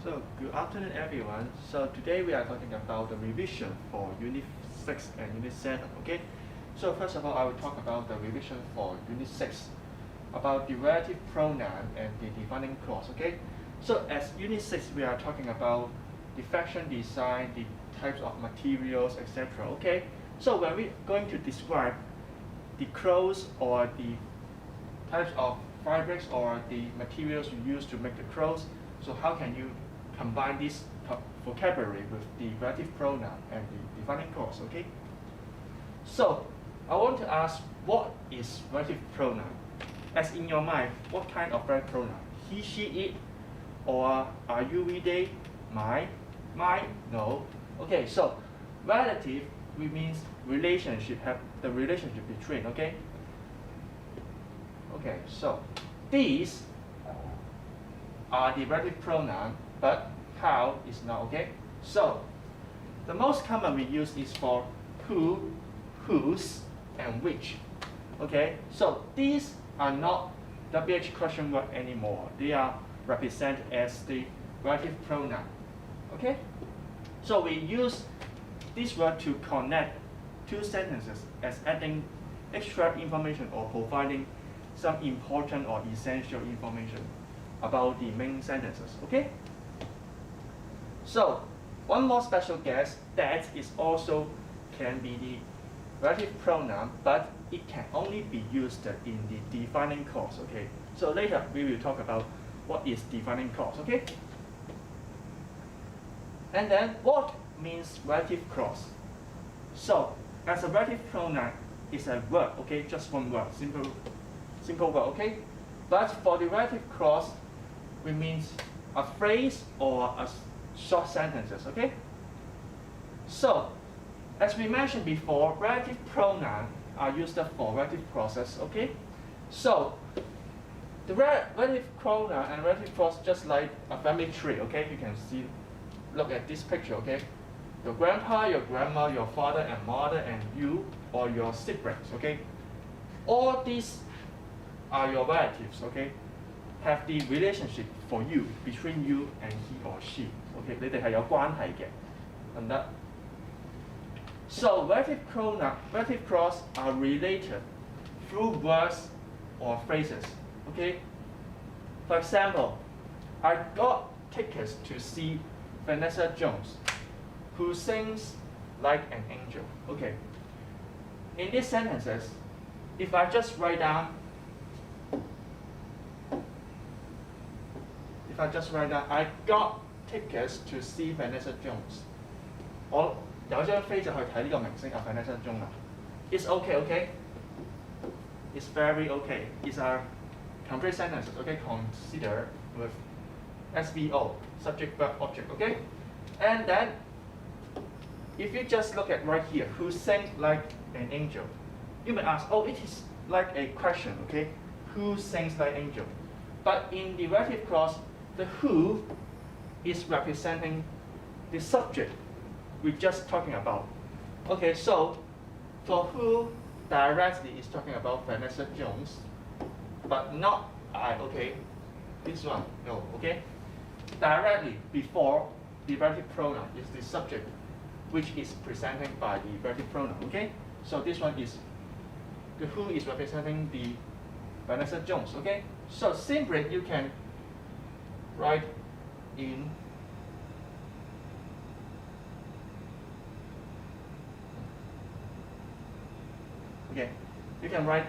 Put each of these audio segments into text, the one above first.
So, good afternoon everyone. So today we are talking about the revision for Unit 6 and Unit 7, okay? So first of all, I will talk about the revision for Unit 6, about the relative pronoun and the defining clause, okay? So as Unit 6, we are talking about the fashion design, the types of materials, etc., okay? So when we're going to describe the clothes or the types of fabrics or the materials you use to make the clothes, so how can you combine this vocabulary with the relative pronoun and the defining clause, okay? So, I want to ask, what is relative pronoun? As in your mind, what kind of relative pronoun? He, she, it, or are you, we, they, my, no. Okay, so relative, which means relationship, have the relationship between, okay? Okay, so these are the relative pronoun, but how is not, okay? So, the most common we use is for who, whose, and which, okay? So, these are not WH question word anymore. They are represented as the relative pronoun, okay? So, we use this word to connect two sentences as adding extra information or providing some important or essential information about the main sentences, okay? So, one more special guess, that is also can be the relative pronoun, but it can only be used in the defining clause, okay? So later we will talk about what is defining clause, okay? And then what means relative clause? So, as a relative pronoun is a word, okay? Just one word, simple word, okay? But for the relative clause, it means a phrase or a short sentences, okay? So, as we mentioned before, relative pronouns are used for relative clauses, okay? So, the relative pronoun and relative clause just like a family tree, okay? You can see, look at this picture, okay? Your grandpa, your grandma, your father and mother, and you or your siblings, okay? All these are your relatives, okay? Have the relationship for you, between you and he or she. Okay, 你哋係有關係嘅，得唔得？ So relative pronoun, relative clause are related through words or phrases. Okay. For example, I got tickets to see Vanessa Jones, who sings like an angel. Okay. In these sentences, if I just write down I got tickets to see Vanessa Jones. 我有張飛就去睇呢個明星Vanessa Jones 啦。It's okay, okay? It's very okay. It's a complete sentence, okay? Consider with SVO, subject, verb, object, okay? And then, if you just look at right here, who sings like an angel? You may ask, oh, it is like a question, okay? Who sings like an angel? But in the relative clause, the who is representing the subject we're just talking about. Okay, so for who directly is talking about Vanessa Jones, but not I, okay? This one, no, okay? Directly before the relative pronoun is the subject, which is presented by the relative pronoun, okay? So this one is, the who is representing the Vanessa Jones, okay? So simply you can write in you can write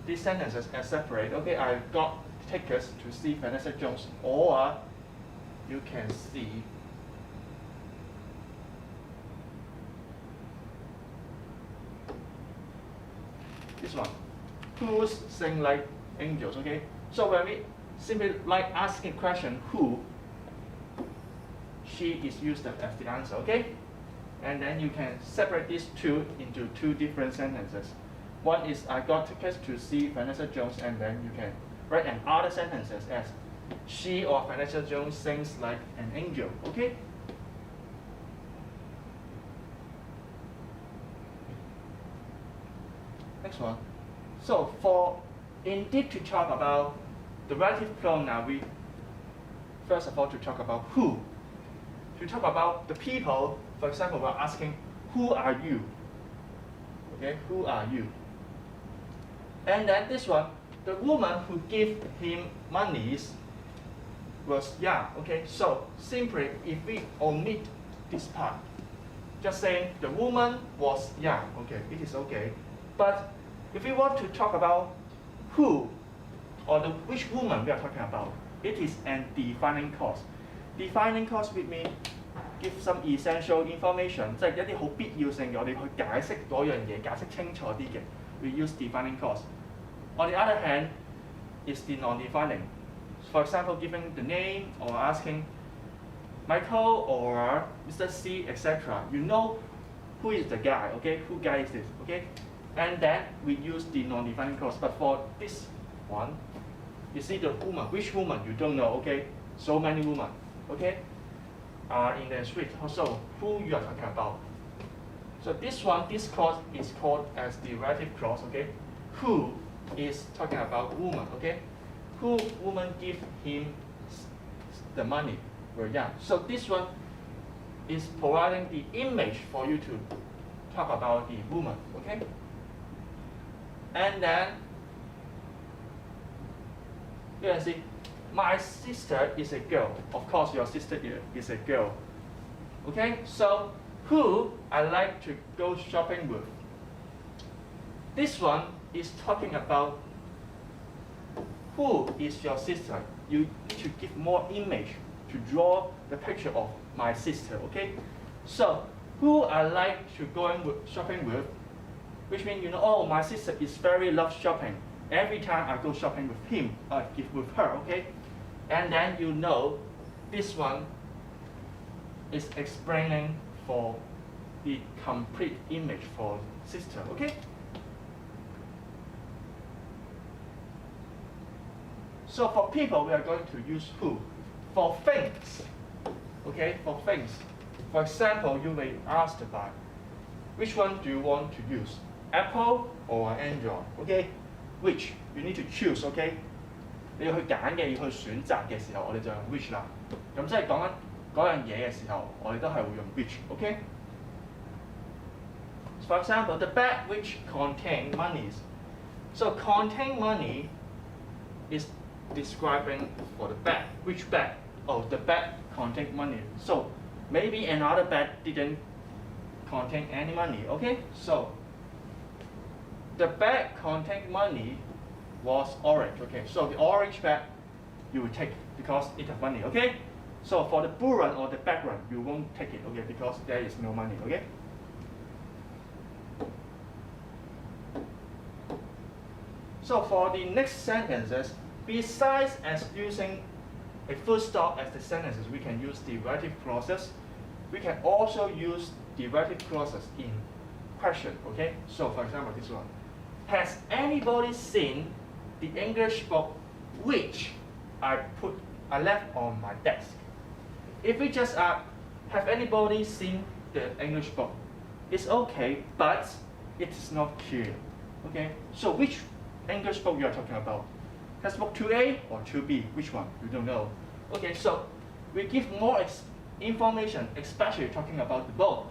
these sentences as separate. Okay, I got tickets to see Vanessa Jones, or you can see this one, who's sing like angels, okay? So when we simply like asking a question, who, she is used as the answer, okay? And then you can separate these two into two different sentences. One is, I got tickets to see Vanessa Jones, and then you can write another sentences as, she or Vanessa Jones sings like an angel, okay? Next one. So for indeed to talk about the relative pronoun, we first of all to talk about who. to talk about the people, for example, we're asking, who are you? Okay, who are you? And then this one, the woman who gave him monies was young. Okay, so simply if we omit this part, just saying the woman was young, okay, it is okay. But if we want to talk about who or which woman we are talking about, it is an defining clause. Defining clause with me give some essential information， 即係一啲好必要性嘅，我哋去解釋嗰樣嘢，解釋清楚啲嘅。We use defining clause. On the other hand, is the non-defining. For example, giving the name or asking Michael or Mr. C, etc. You know who is the guy, okay? Who guy is this, okay? And then we use the non-defining clause. But for this one, you see the woman. Which woman you don't know, okay? So many women, okay? Are in the street. Also, who you are talking about? So this one, this clause is called as the relative clause, okay? Who is talking about woman, okay? Who woman give him the money? Very young. So this one is providing the image for you to talk about the woman, okay? And then you can see, my sister is a girl. Of course, your sister is a girl. Okay, so who I like to go shopping with. This one is talking about who is your sister. You need to give more image to draw the picture of my sister, okay? So, who I like to go shopping with, which means, you know, oh, my sister is very love shopping. Every time I go shopping with him, I give with her, okay? And then you know, this one is explaining for the complete image for sister, okay? So for people, we are going to use who. For things, okay, for things. For example, you may ask about, which one do you want to use? Apple or Android, okay? Which, you need to choose, okay? 你要去揀嘅，要去選擇嘅時候，我哋就用 which 啦。咁即係講緊嗰樣嘢嘅時候，我哋都係會用 which，OK？ For example, the bag which contain monies. So contain money is describing for the bag. Which bag? Oh, the bag contain money. So maybe another bag didn't contain any money. Okay? So the bag contain money was orange. Okay? So the orange bag you will take because it has money. Okay? So for the bull run or the back run, you won't take it. Okay? Because there is no money. Okay? So for the next sentences, besides as using a full stop as the sentences, we can use the relative clauses. We can also use the relative clauses in question, okay? So for example, this one. Has anybody seen the English book which I left on my desk? If we just have anybody seen the English book? It's okay, but it is not clear, okay? So which English book you are talking about? Textbook 2A or 2B? Which one? You don't know. Okay, so we give more information, especially talking about the book,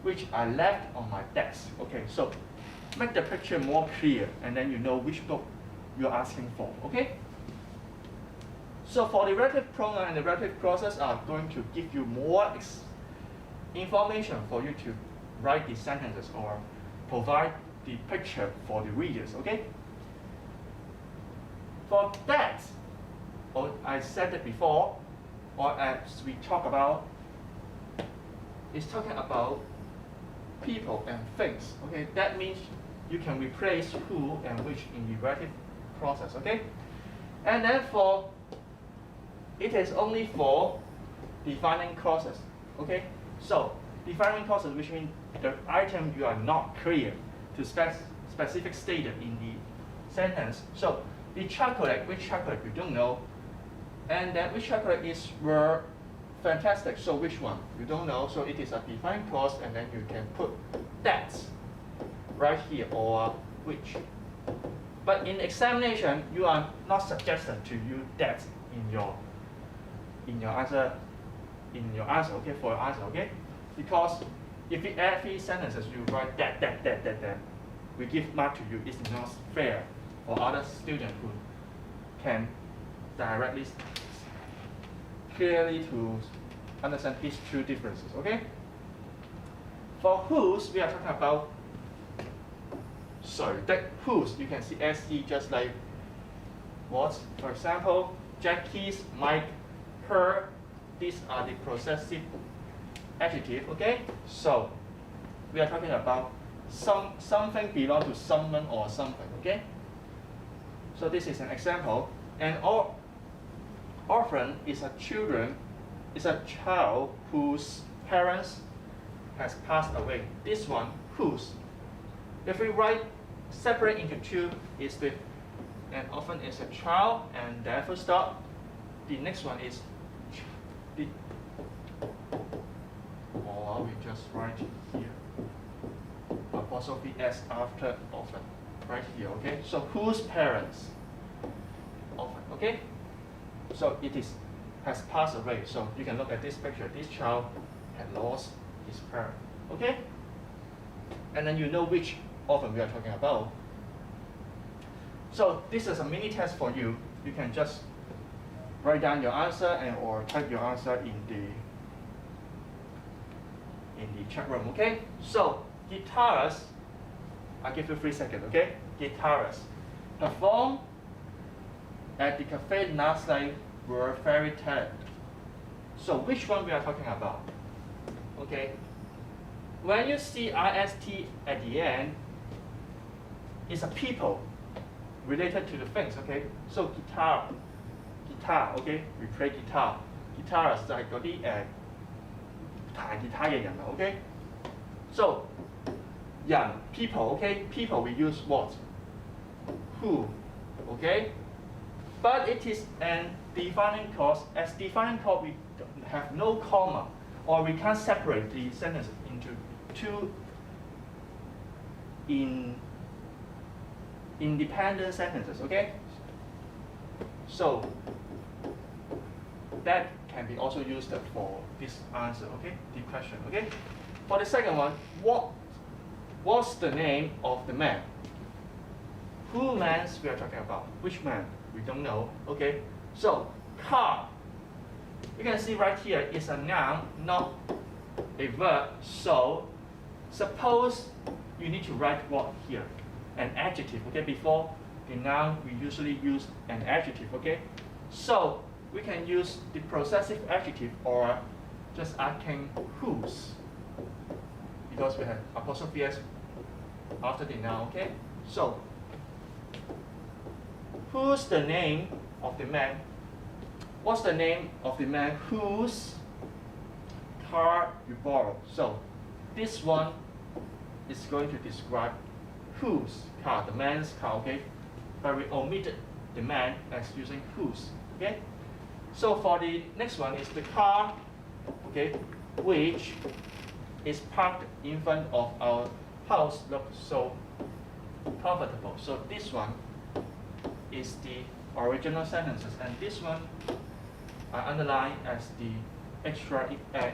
which I left on my desk. Okay, so make the picture more clear, and then you know which book you're asking for. Okay. So for the relative pronoun and the relative clauses are going to give you more information for you to write the sentences or provide the picture for the readers. Okay. For that, or I said it before, or as we talk about, is talking about people and things. Okay, that means you can replace who and which in the relative process. Okay, and then for it is only for defining clauses. Okay, so defining clauses, which means the item you are not clear to specific stated in the sentence. So the chocolate, which chocolate you don't know, and then which chocolate were fantastic. So which one you don't know. So it is a defining clause, and then you can put that right here or which. But in examination, you are not suggested to use that in your answer in your answer, okay, for your answer, okay? Because if in every sentences you write that, we give mark to you, it's not fair for other students who can directly, clearly to understand these two differences, okay? For whose, we are talking about, sorry, that whose, you can see SE just like what? For example, Jackie's, Mike, her, these are the possessive adjective, okay? So, we are talking about something belong to someone or something, okay? So this is an example. And orphan is a child whose parents has passed away. This one, whose. If we write separate into two, is the and orphan is a child and then full stop. The next one is the, or we just write here apostrophe s after orphan, right here, okay? So whose parents? Orphan, okay? So it has passed away. So you can look at this picture. This child had lost his parent, okay? And then you know which orphan we are talking about. So this is a mini test for you. You can just write down your answer and or type your answer in the chat room, okay? So guitarists, I'll give you 3 seconds, okay? Guitarists perform at the cafe last night were very talented. So which one we are talking about? Okay. When you see IST at the end, it's a people related to the things, okay? So guitar, okay? We play guitar. Guitarist 就係嗰啲彈吉他嘅人啊 ，okay? So 人 people, okay? People we use what? Who, okay? But it is an defining clause. As defining clause, we have no comma, or we can't separate the sentences into two independent sentences, okay? So that can be also used for this answer, okay? The question, okay? For the second one, what's the name of the man? Who mans we are talking about? Which man? We don't know, okay? So car, you can see right here is a noun, not a verb. So suppose you need to write what here? An adjective, okay? Before the noun, we usually use an adjective, okay? So we can use the possessive adjective or just asking whose, because we have apostrophe s after the noun, okay? So who's the name of the man? What's the name of the man whose car you borrowed? So this one is going to describe whose car, the man's car, okay? But we omitted the man as using whose, okay? So for the next one is the car, okay, which is parked in front of our house, looks so comfortable. So this one is the original sentences, and this one I underline as the extra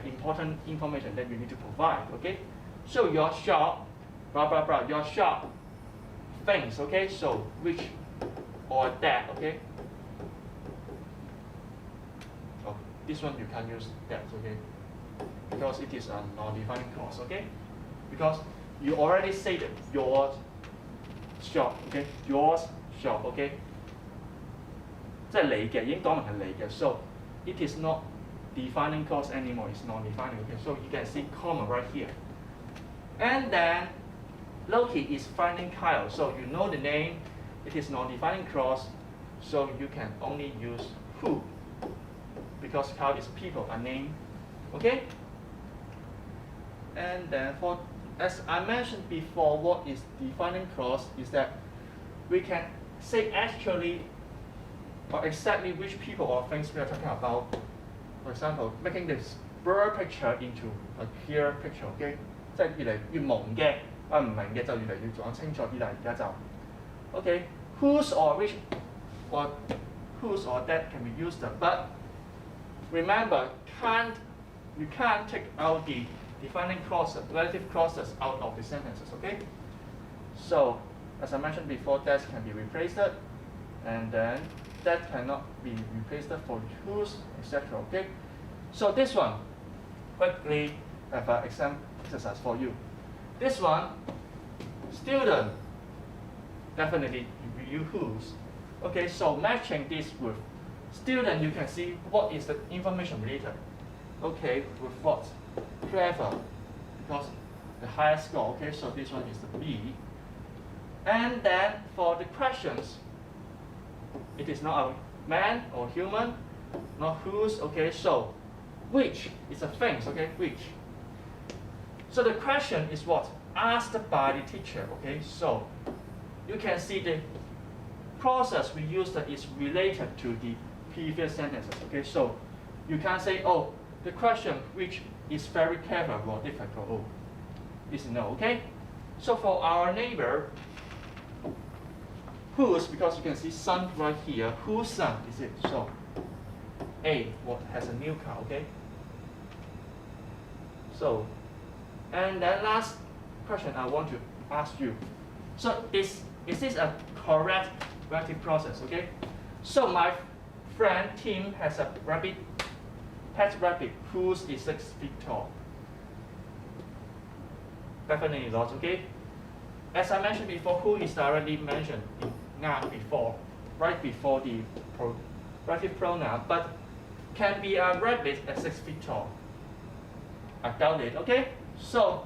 important information that you need to provide, okay? So your shop, blah blah blah, your shop things, okay? So which or that, okay? Oh, this one you can't use that, okay? Because it is a non-defining clause, okay? Because you already said your shop, okay? Yours shop, okay? 即係你嘅，已經講明係你嘅 so it is not defining clause anymore, it's non-defining, okay? So you can see comma right here. And then Loki is finding Kyle, so you know the name, it is non-defining clause, so you can only use who, because Kyle is people, a name, okay? And then for, as I mentioned before, what is defining clause is that we can say actually or exactly which people or things we are talking about. For example, making this blur picture into a clear picture, okay? 即係越嚟越朦嘅，唔明嘅就越嚟越講清楚啲啦。而家就 ，okay? Whose or which or whose or that can be used, but remember can't you can't take out the defining clauses, relative clauses out of the sentences, okay? So, as I mentioned before, that can be replaced, and then that cannot be replaced for whose, etc., okay? So this one, quickly have an example exercise for you. This one, student, definitely you whose. Okay, so matching this with student, you can see what is the information related. Okay, with what? Clever, because the highest score. Okay, so this one is the B. And then for the questions, it is not a man or human, not whose. Okay, so which is a things. Okay, which. So the question is what? Asked by the teacher. Okay, so you can see the process we used is related to the previous sentences. Okay, so you can't say, oh, the question which is very clever or difficult. Oh, is no. Okay, so for our neighbor, whose, because you can see son right here, whose son is it? So A, what has a new car. Okay, so and then last question I want to ask you. So is this a correct relative process? Okay, so my friend Tim has a rabbit, pet rabbit, whose is 6 feet tall. Definitely not. Okay, as I mentioned before, who is directly mentioned in noun before, right before the relative pronoun, but can be a rabbit at 6 feet tall. I doubt it. Okay, so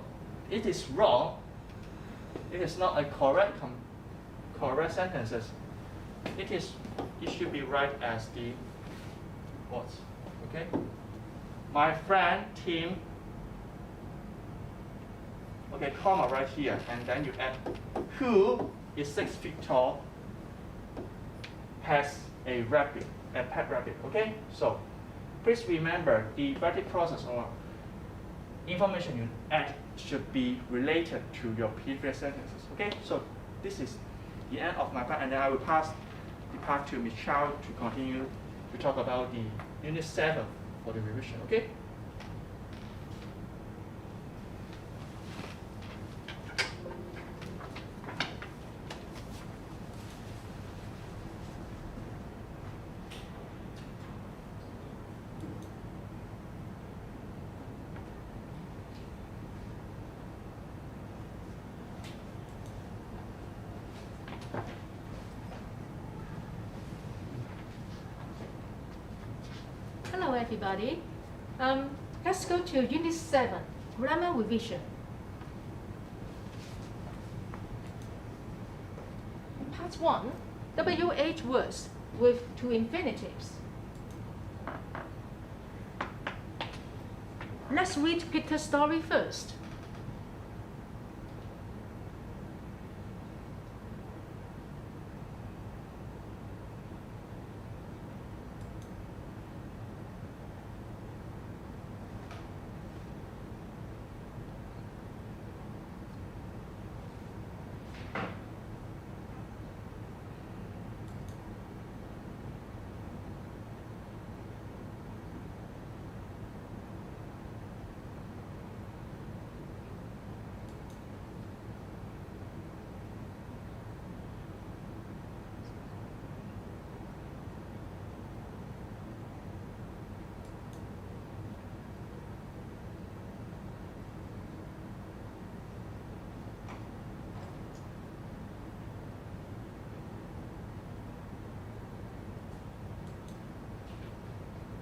it is wrong. It is not a correct sentences. It should be right as the what? Okay, my friend Tim. Okay, comma right here, and then you add who is 6 feet tall, has a rabbit, a pet rabbit. Okay, so please remember the relative process or information you add should be related to your previous sentences. Okay, so this is the end of my part, and then I will pass the part to Ms. Chow to continue to talk about the Unit 7 for the revision. Okay. Hello everybody. Let's go to Unit 7, Grammar Revision. Part 1, WH words with two infinitives. Let's read Peter's story first.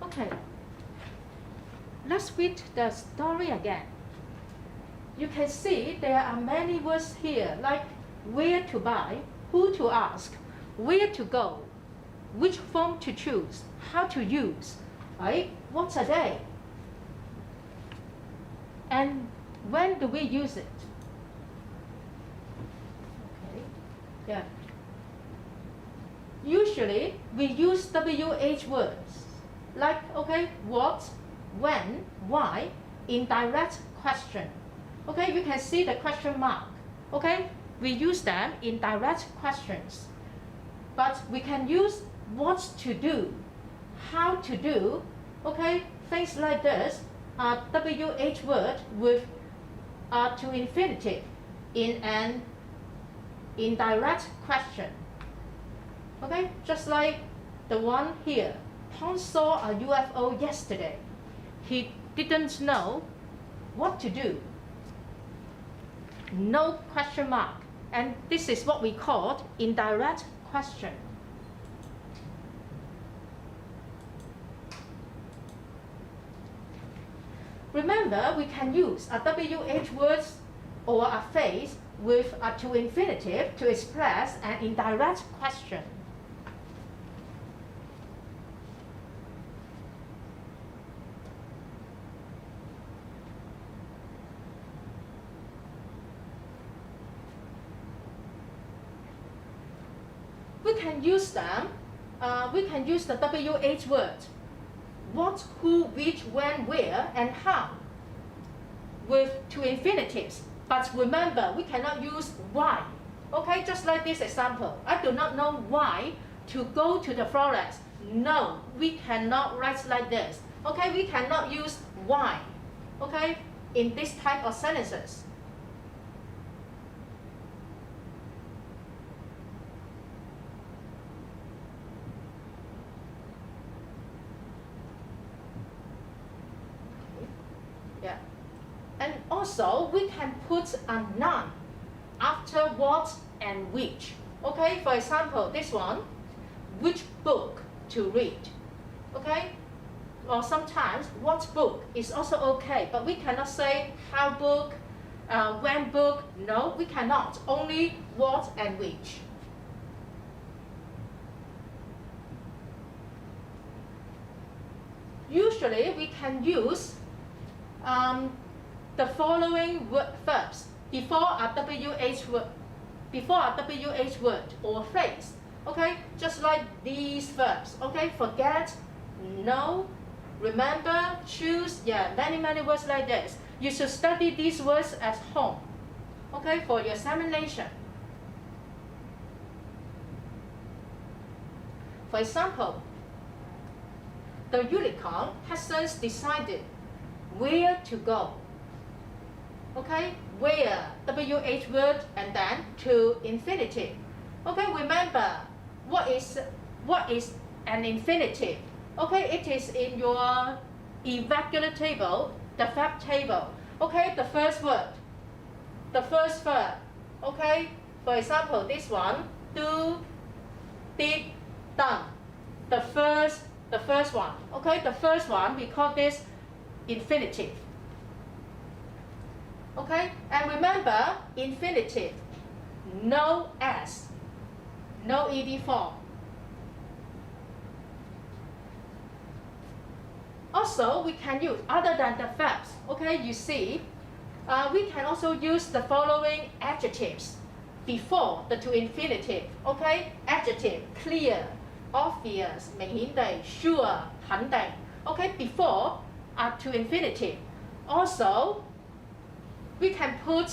Okay, let's read the story again. You can see there are many words here, like where to buy, who to ask, where to go, which phone to choose, how to use, right? What's a day? And when do we use it? Okay, yeah. Usually, we use WH words. Like, okay, what, when, why, in direct question. Okay, you can see the question mark. Okay, we use them in direct questions. But we can use what to do, how to do, okay, things like this a WH word with a to infinitive in an indirect question. Okay, just like the one here. Tom saw a UFO yesterday. He didn't know what to do. No question mark. And this is what we call indirect question. Remember, we can use a WH word or a phrase with a to infinitive to express an indirect question. We can use them. We can use the WH word. What, who, which, when, where, and how with to infinitives. But remember, we cannot use why. Okay, just like this example. I do not know why to go to the forest. No, we cannot write like this. Okay, we cannot use why. Okay, in this type of sentences. Yeah. And also, we can put a noun after what and which. Okay, for example, this one, which book to read. Okay, or sometimes what book is also okay, but we cannot say how book, when book. No, we cannot. Only what and which. Usually, we can use the following verbs before a WH word or phrase. Okay, just like these verbs. Okay, forget, know, remember, choose. Yeah, many words like this. You should study these words at home. Okay, for your examination. For example, the unicorn has since decided where to go. Okay, where, WH word, and then to infinitive. Okay, remember what is an infinitive. Okay, it is in your irregular table, the verb table. Okay, the first word, the first verb. Okay, for example, this one, do, did, done. The first one. Okay, the first one, we call this infinitive. Okay, and remember, infinitive, no s, no ed form. Also, we can use, other than the verbs, okay, you see, we can also use the following adjectives before the to infinitive. Okay, adjective, clear, obvious, 明顯地 sure, 肯定. Okay, before to infinitive. Also, we can put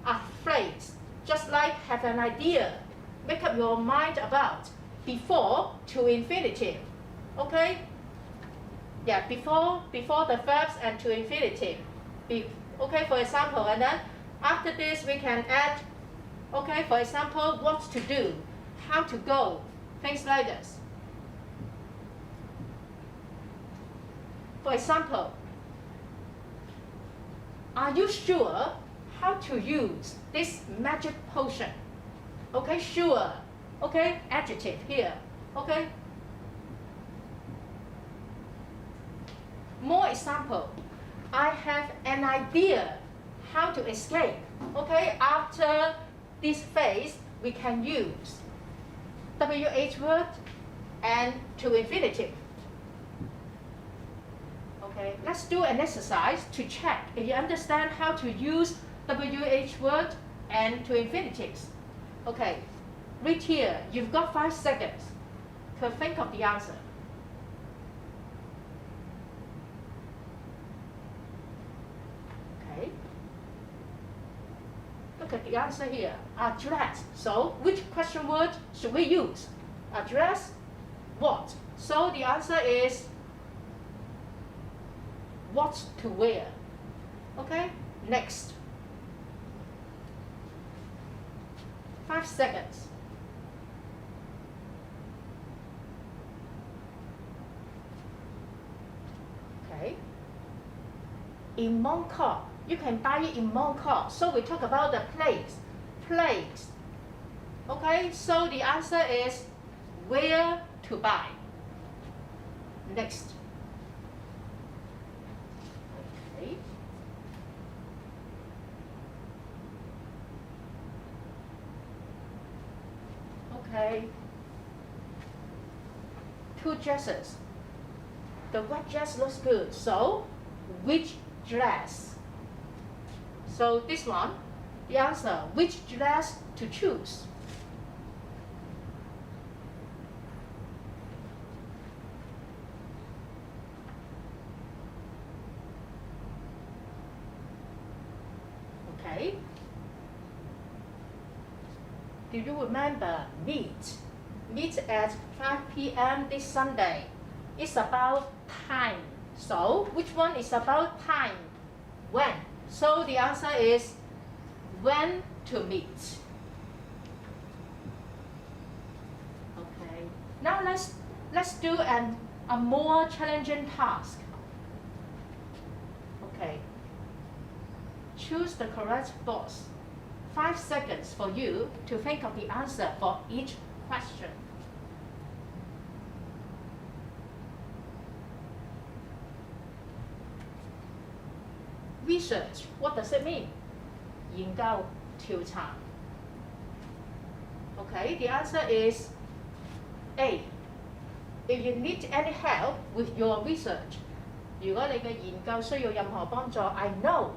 a phrase, just like have an idea, make up your mind about, before to infinitive. Okay? Yeah, before the verbs and to infinitive. Okay, for example, and then after this we can add, okay, for example, what to do, how to go, things like this. For example, are you sure how to use this magic potion? Okay, sure. Okay, adjective here. Okay. More example. I have an idea how to escape. Okay, after this phase, we can use WH word and to infinitive. Okay, let's do an exercise to check if you understand how to use WH word and to infinitives. Okay, read here. You've got 5 seconds to think of the answer. Okay. Look at the answer here. Address. So, which question word should we use? Address what? So the answer is what to wear. Okay, next. 5 seconds. Okay. In Mongkok, you can buy it in Mongkok. So we talk about the place. Place. Okay, so the answer is where to buy. Next. Okay. Okay. 2 dresses. The white dress looks good. So, which dress? So this one, the answer, which dress to choose? Okay. Do you remember meet? Meet at 5 p.m. this Sunday. It's about time. So, which one is about time? When? So the answer is when to meet. Okay. Now let's do a more challenging task. Okay. Choose the correct box. 5 seconds for you to think of the answer for each question. Research, what does it mean? 研究、調查. Okay, the answer is A. If you need any help with your research, 如果你嘅研究需要任何幫助 I know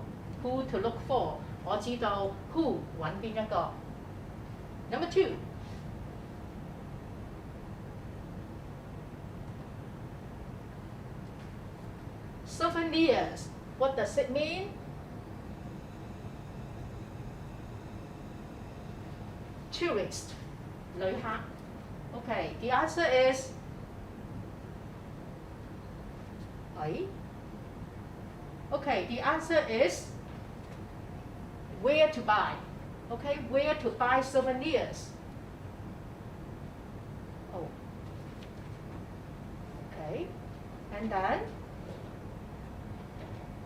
who to look for. 我知道 who 揾邊一個. Number 2. Souvenirs. What does it mean? Tourist. 旅客. Okay, the answer is A. Okay, the answer is where to buy. Okay, where to buy souvenirs. Oh. Okay, and then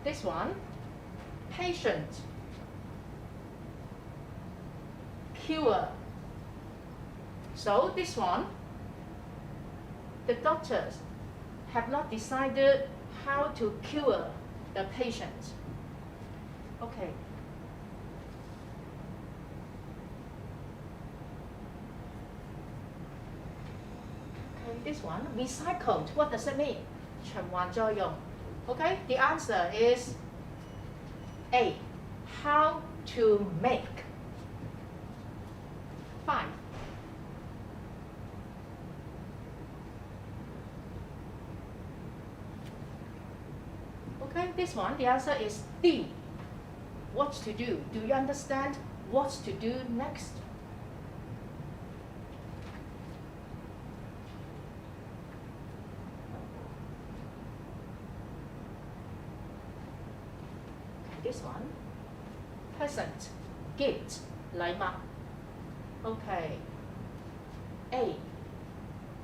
this one, patient, cure. So this one, the doctors have not decided how to cure the patient. Okay. Okay, this one, recycled. What does it mean? 循環再用. Okay, the answer is A. How to make. 5. Okay, this one, the answer is D. What to do? Do you understand what to do next? This one, present, gift, 禮物. Okay. A.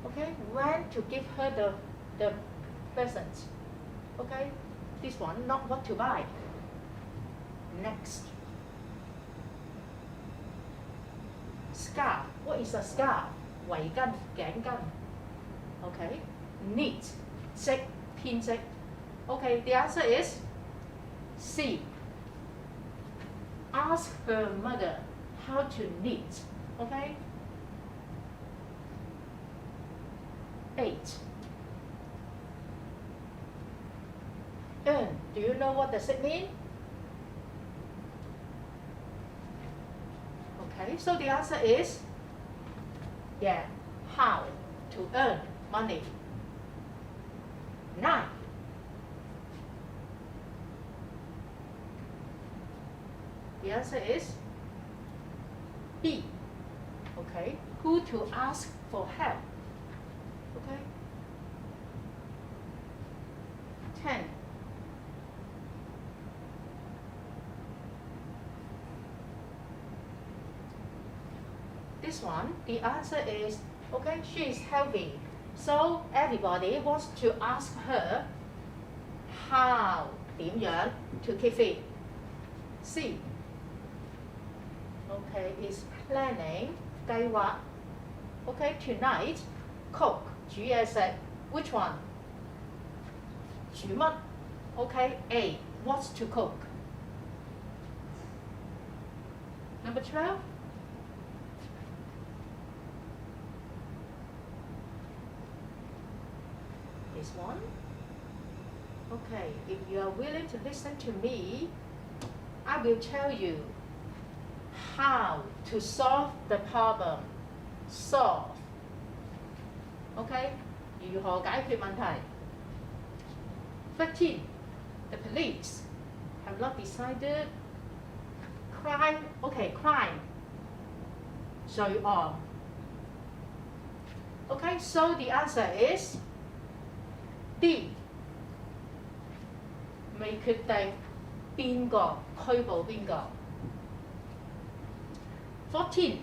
Okay, when to give her the present. Okay, this one, not what to buy. Next. Scarf. What is a scarf? 圍巾、頸巾. Okay. Knit. 織、編織. Okay, the answer is C. Ask her mother how to knit. Okay? 8. Earn. Do you know what does it mean? Okay, so the answer is, yeah, how to earn money. 9. The answer is B. Okay, who to ask for help. Okay. 10. this one, the answer is, okay, she is healthy. So everybody wants to ask her how 點樣 to keep fit. C. Okay, is planning 計劃. Okay, tonight cook 煮嘢食. Which one? 煮乜? Okay, A. Wants to cook. Number 12. This one. Okay, if you are willing to listen to me, I will tell you how to solve the problem. Solve. Okay, 如何解決問題? 13. The police have not decided. Crime. Okay, crime. 罪案. Okay, so the answer is D. 未決定邊個拘捕邊個。14.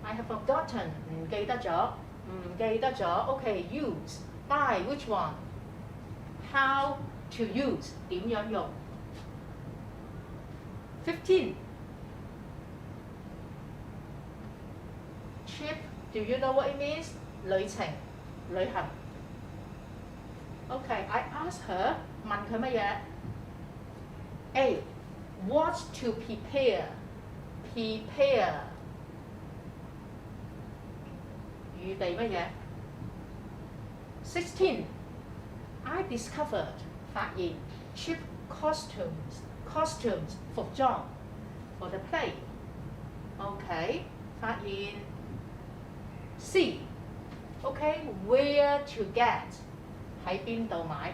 I have forgotten 唔記得咗。Okay, use by which one? How to use 點樣用。15. Trip, do you know what it means? 旅程、旅行。Okay, I asked her 問佢乜嘢 A. What to prepare? Prepare 預備乜嘢 16. I discovered 發現 cheap costumes 服裝 for the play. Okay, 發現 C. Okay, where to get 喺邊度買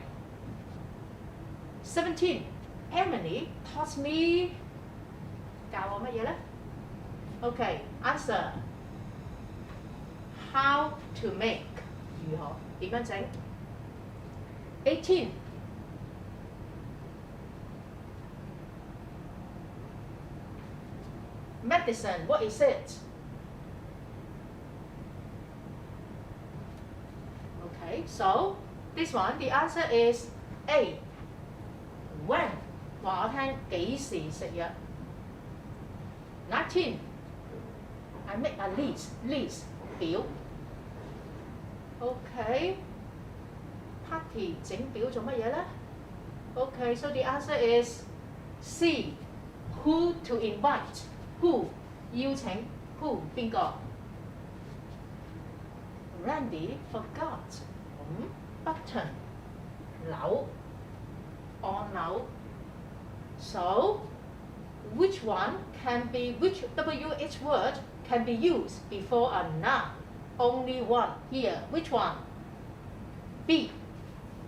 17. Emily taught me 教我乜嘢呢 Okay, answer. How to make 如何點樣整 18. Medicine, what is it? Okay, so this one, the answer is A. When 話我聽幾時食藥 19. I make a list 表 Okay. Party 整表做乜嘢呢 Okay, so the answer is C. Who to invite? Who 邀請 Who 邊個 Randy forgot button 鈕按鈕 So which WH word can be used before a noun? Only one here. Which one? B.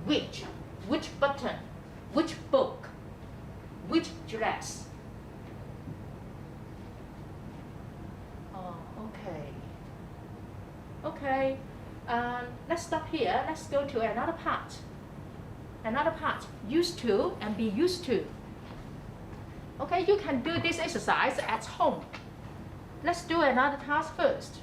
Which button? Which book? Which dress? Oh, okay. Okay, let's stop here. Let's go to another part. Another part, used to and be used to. Okay, you can do this exercise at home. Let's do another task first.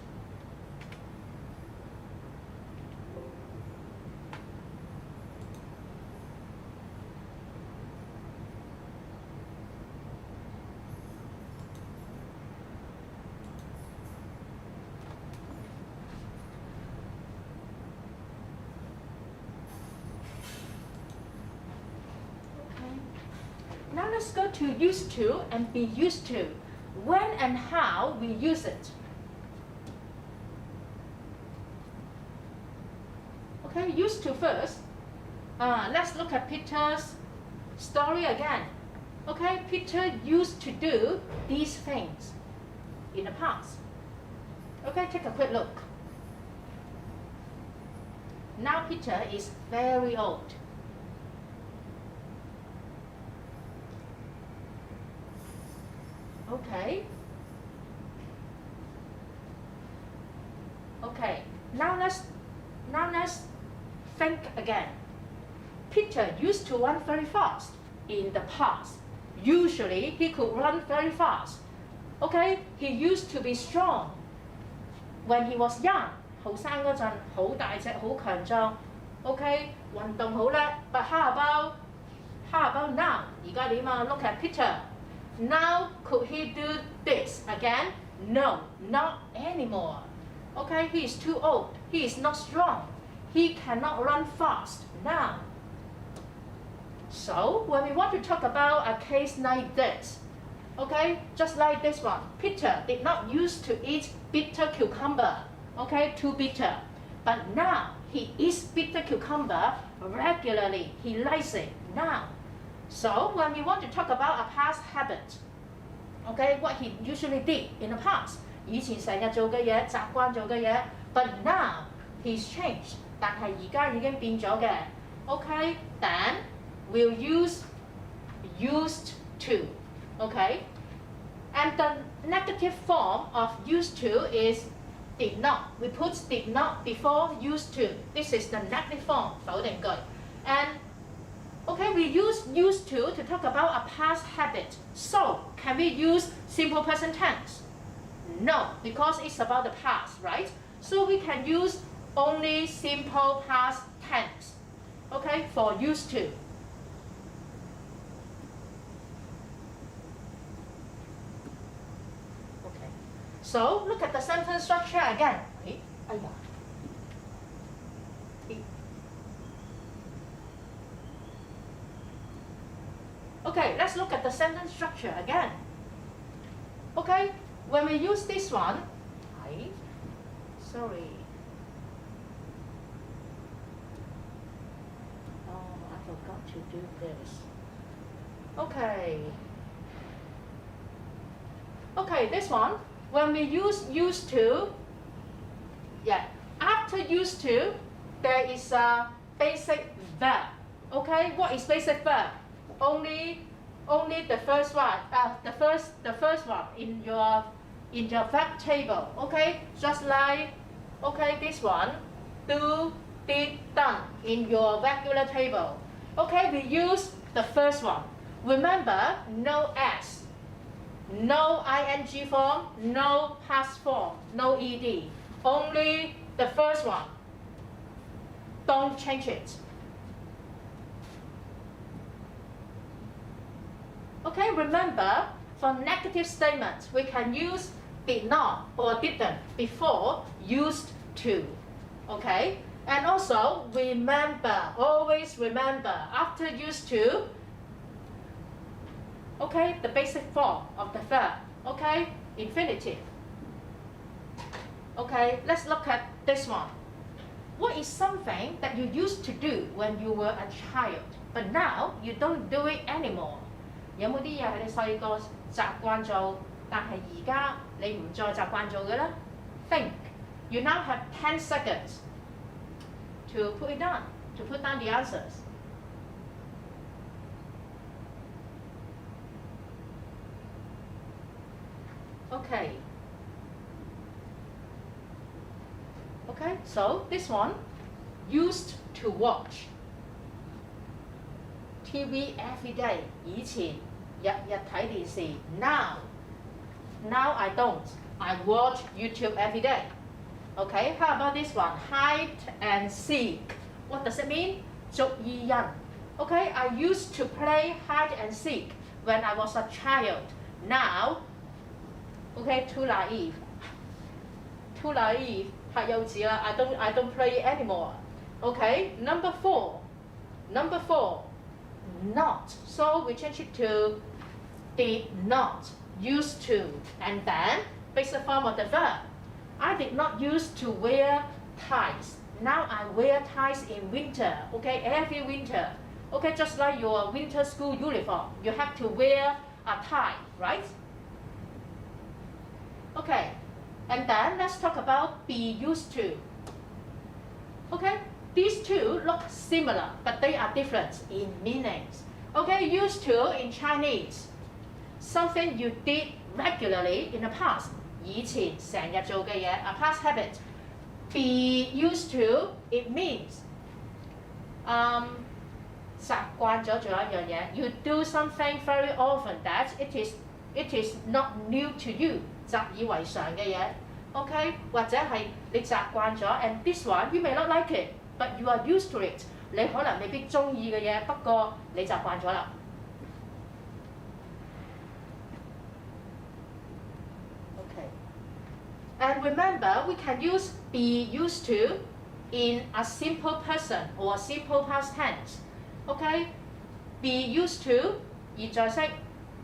Now let's go to used to and be used to. When and how we use it. Okay, used to first. Let's look at Peter's story again. Okay, Peter used to do these things in the past. Okay, take a quick look. Now Peter is very old. Okay. Okay. Now let's think again. Peter used to run very fast in the past. Usually he could run very fast. Okay. He used to be strong. when he was young， 後生嗰陣好大隻好強壯 ，OK 運動好叻。But how about now？ 而家點啊 ？Look at Peter。Now could he do this again? No, not anymore. Okay, he is too old. He is not strong. He cannot run fast now. So when we want to talk about a case like this, okay, just like this one, Peter did not used to eat bitter cucumber, okay, too bitter. But now he eats bitter cucumber regularly. He likes it now. So when we want to talk about a past habit, okay, what he usually did in the past, 以前成日做嘅嘢，習慣做嘅嘢 ，but now he's changed， 但係而家已經變咗嘅 ，okay, then we'll use used to, okay, and the negative form of used to is did not. We put did not before used to. This is the negative form 否定句 ，and okay, we use used to talk about a past habit. So, can we use simple present tense? No, because it's about the past, right? So we can use only simple past tense, okay, for used to. Okay, so look at the sentence structure again. Okay, let's look at the sentence structure again. Okay, when we use this one, sorry. Oh, I forgot to do this. Okay. Okay, this one, when we use used to, yeah, after used to, there is a basic verb. Okay, what is basic verb? Only the first one, the first one in your verb table, okay? Just like, okay, this one, do, did, done in your regular table. Okay, we use the first one. Remember, no s, no ing form, no past form, no ed. Only the first one. Don't change it. Okay, remember, for negative statements, we can use did not or didn't before used to. Okay, and also remember, always remember, after used to, okay, the basic form of the verb, okay, infinitive. Okay, let's look at this one. What is something that you used to do when you were a child, but now you don't do it anymore? 有冇啲嘢係你細個習慣做，但係而家你唔再習慣做嘅咧 ？Think. You now have 10 seconds to put it down, to put down the answers. Okay. Okay, so this one, used to watch TV every day. 以前日日睇電視 Now I don't. I watch YouTube every day. Okay, how about this one? Hide and seek. What does it mean? 捉伊人. Okay, I used to play hide and seek when I was a child. Now, okay, too naive. Too naive. 太幼稚啦. I don't play it anymore. Okay, number four. Not. So we change it to did not, used to, and then basic form of the verb. I did not used to wear ties. Now I wear ties in winter. Okay, every winter. Okay, just like your winter school uniform, you have to wear a tie, right? Okay, and then let's talk about be used to. Okay, these two look similar, but they are different in meanings. Okay, used to in Chinese, something you did regularly in the past. 以前成日做嘅嘢 a past habit. Be used to, it means 習慣咗做一樣嘢 you do something very often that it is not new to you 習以為常嘅嘢，OK， 或者係你習慣咗 ，and this one you may not like it，but you are used to it。你可能未必中意嘅嘢，不過你習慣咗啦。And remember, we can use be used to in a simple person or a simple past tense. Okay? Be used to 現在式、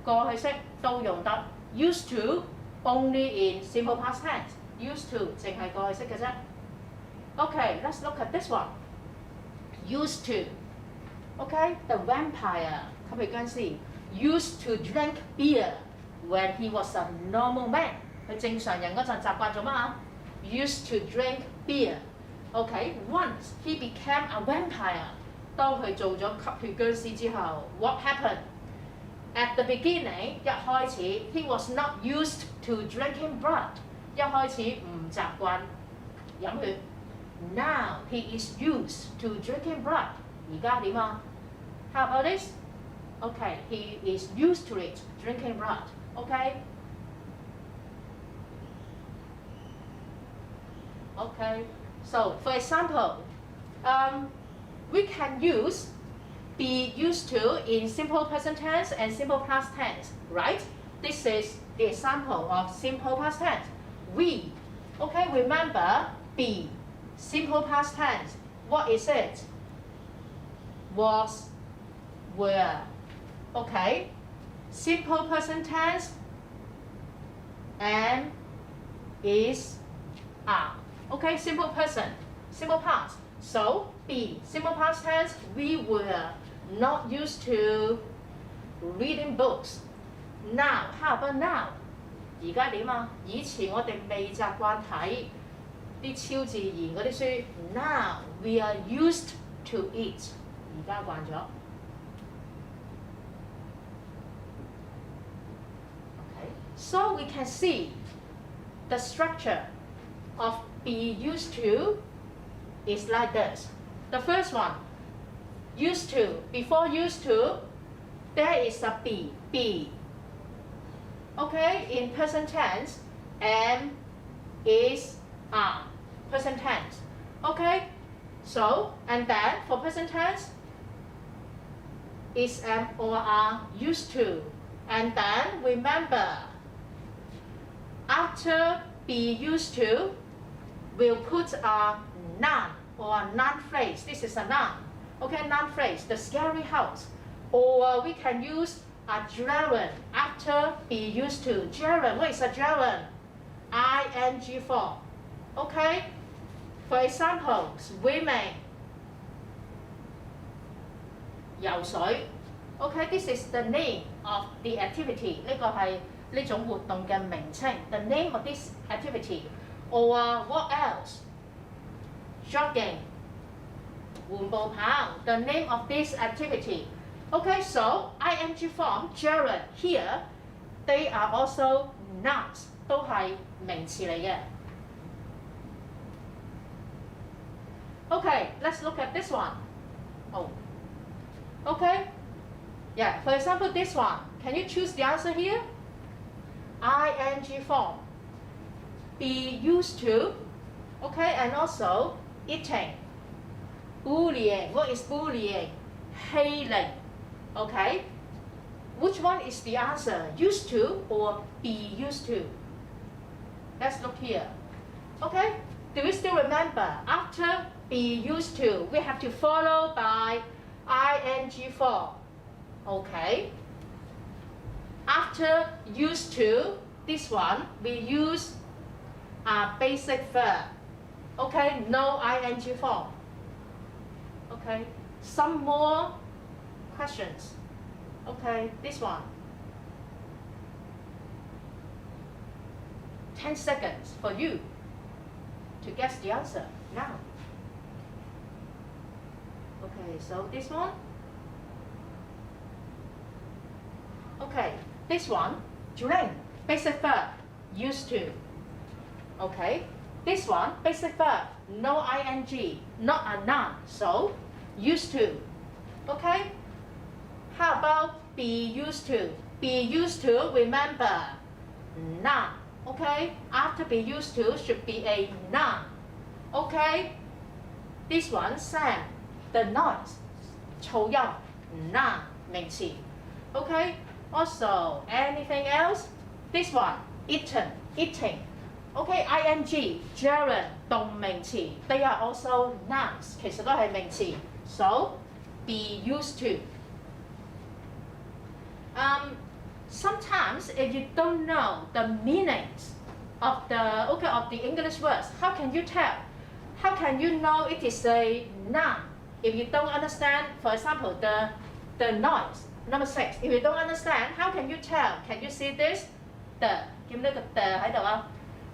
過去式都用得。Used to only in simple past tense. Used to 淨係過去式嘅啫。Okay, let's look at this one. Used to. Okay, the vampire 吸血僵屍 used to drink beer when he was a normal man. 佢正常人嗰陣習慣做乜啊 ？Used to drink beer. Okay, once he became a vampire. 當佢做咗吸血僵屍之後 ，what happened? At the beginning, 一開始 he was not used to drinking blood. 一開始唔習慣飲血。Now he is used to drinking blood. 而家點啊 ？How about this? Okay, he is used to it, drinking blood. Okay. Okay, so for example, we can use be used to in simple present tense and simple past tense, right? This is the example of simple past tense. We, okay, remember be, simple past tense. What is it? Was, were, okay? Simple present tense and is, are. Okay, simple present, simple past. So, be, simple past tense, we were not used to reading books. Now, how about now? 而家點啊？以前我哋未習慣睇啲超自然嗰啲書。Now, we are used to it. 而家慣咗。Okay, so we can see the structure of be used to is like this. The first one, used to. Before used to, there is a be. Okay, in present tense, am, is, are. Present tense. Okay, so, and then for present tense, is, am, or are used to. And then remember, after be used to, we'll put a noun or a noun phrase. This is a noun. Okay, noun phrase, the scary house. Or we can use a gerund after be used to. Gerund, what is a gerund? ing form. Okay? For example, swimming. 游水. Okay, this is the name of the activity. 呢個係呢種活動嘅名稱. The name of this activity. Or what else? Jogging. 緩步跑. The name of this activity. Okay, so ing form, gerund, here, they are also nouns. 都係名詞嚟嘅. Okay, let's look at this one. Oh. Okay. Yeah, for example, this one. Can you choose the answer here? ing form. Be used to. Okay, and also eating. Bullying. What is bullying? Hailing. Okay. Which one is the answer? Used to or be used to? Let's look here. Okay. Do you still remember? After be used to, we have to follow by ing form. Okay. After used to, this one, we use a basic verb. Okay, no ing form. Okay, some more questions. Okay, this one. 10 seconds for you to guess the answer now. Okay, so this one. Okay, this one, drink, basic verb, used to. Okay, this one, basic verb, no ing, not a noun, so used to. Okay, how about be used to? Be used to, remember, noun. Okay, after be used to should be a noun. Okay, this one Sam, the noise, 噪音 noun 名詞。Okay, also anything else? This one eaten, eating. Okay, ing gerund 動名詞 they are also nouns 其實都係名詞。So be used to. Sometimes if you don't know the meanings of the English words, how can you tell? How can you know it is a noun if you don't understand, for example, the noise? Number 6, if you don't understand, how can you tell? Can you see this? The 見唔到個 the 喺度啊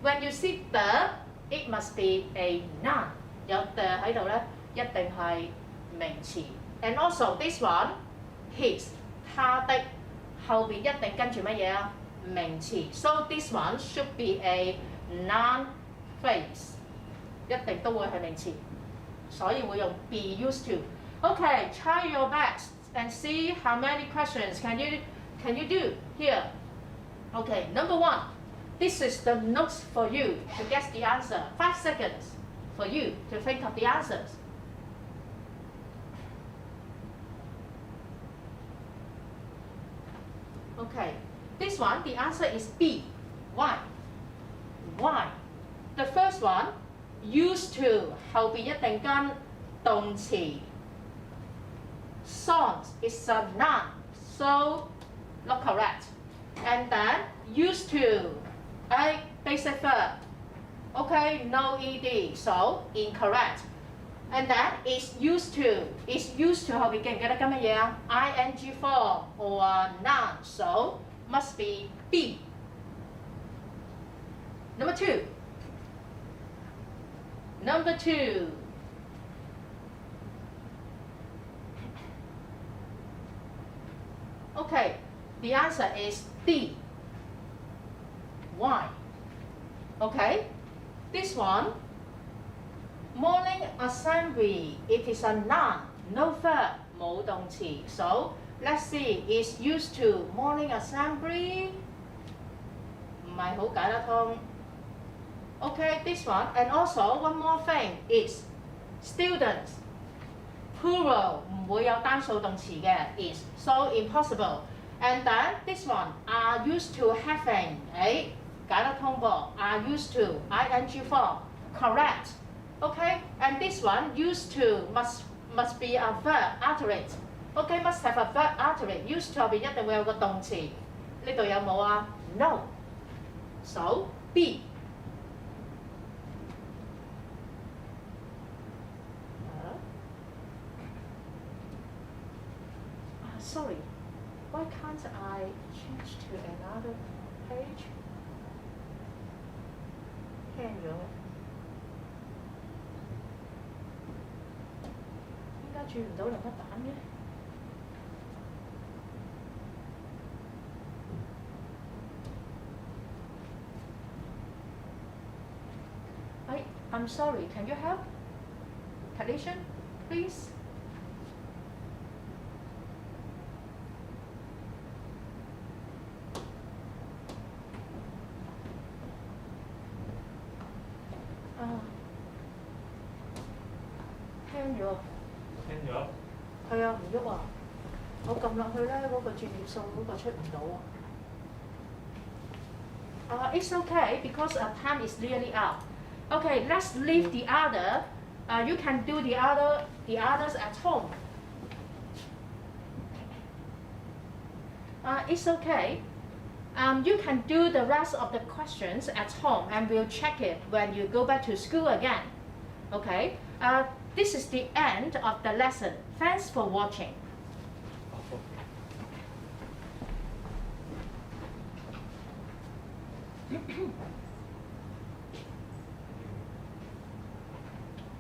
When you see the, it must be a noun. 有 the 喺度咧，一定係名詞。And also this one, his 他的後邊一定跟住乜嘢啊？名詞。So this one should be a noun phrase. 一定都會係名詞，所以會用 be used to. Okay, try your best and see how many questions can you do here. Okay, number 1. This is the notes for you to guess the answer. 5 seconds for you to think of the answers. Okay, this one, the answer is B. Why? Why? The first one, used to 後邊一定跟動詞。Songs is a noun, so not correct. And then used to, a basic verb. Okay, no ed, so incorrect. And then is used to 後邊記唔記得跟乜嘢啊 ？ing form or noun, so must be B. Number 2. Number 2. Okay, the answer is D. Why? Okay, this one, morning assembly, it is a noun, no verb, 冇動詞. So let's see, is used to morning assembly 唔係好解得通。Okay, this one, and also one more thing is students, plural 唔會有單數動詞嘅 is, so impossible. And then this one, are used to having, 解得通噃 are used to, ing form, correct. Okay, and this one, used to must be a verb after it. Okay, must have a verb after it. Used to 後邊一定會有個動詞，呢度有冇啊 ？No. So B. Sorry, why can't I change to another page? 聽咗，點解轉唔到另一版嘅？I'm sorry, can you help? Technician, please.聽咗。係啊，唔喐啊！我撳落去咧，嗰個轉頁數嗰個出唔到啊。It's okay because time is nearly up. Okay, let's leave the other. You can do the others at home. It's okay. You can do the rest of the questions at home, and we'll check it when you go back to school again. Okay. This is the end of the lesson. Thanks for watching.